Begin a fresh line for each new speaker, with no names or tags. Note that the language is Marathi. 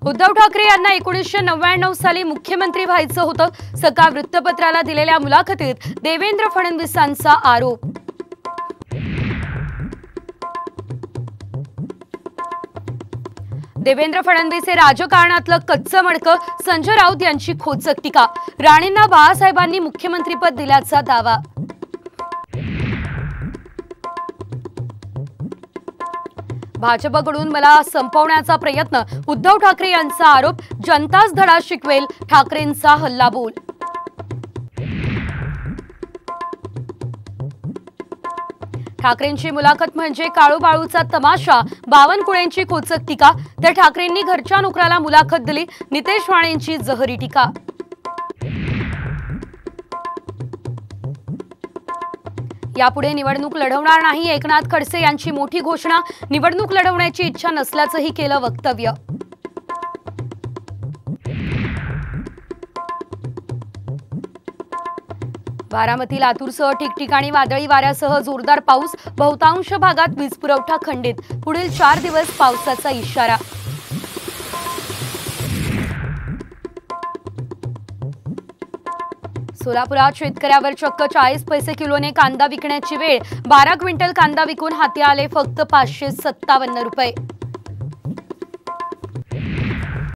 उद्धव ठाकरे यांना 1999 साली मुख्यमंत्री व्हायचं होतं. सकाळ वृत्तपत्राला दिलेल्या मुलाखतीत देवेंद्र फडणवीसांचा आरोप. देवेंद्र फडणवीस हे राजकारणातलं कच्चं मडकं. संजय राऊत यांची खोचक टीका. राणेंना बाळासाहेबांनी मुख्यमंत्रीपद दिल्याचा दावा. भाजपकडून मला संपवण्याचा प्रयत्न. उद्धव ठाकरे यांचा आरोप. जनताच धडा शिकवेल ठाकरेंचा हल्लाबोल. ठाकरेंची मुलाखत म्हणजे काळूबाळूचा तमाशा. बावनकुळेंची खोचक टीका. तर ठाकरेंनी घरच्या नोकराला मुलाखत दिली. नितेश राणेंची जहरी टीका. यापुढे निवडणूक लढवणार नाही. एकनाथ खडसे यांची मोठी घोषणा. निवडणूक लढवण्याची इच्छा नसल्याचंही केलं वक्तव्य. बारामती लातूरसह ठिकठिकाणी वादळी वाऱ्यासह जोरदार पाऊस. बहुतांश भागात वीज पुरवठा खंडित. पुढील 4 दिवस पावसाचा इशारा. सोलापुरात शेतकऱ्यावर चक्क 40 पैसे किलोने कांदा विकण्याची वेळ. 12 क्विंटल कांदा विकून हाती आले फक्त 557 रुपये.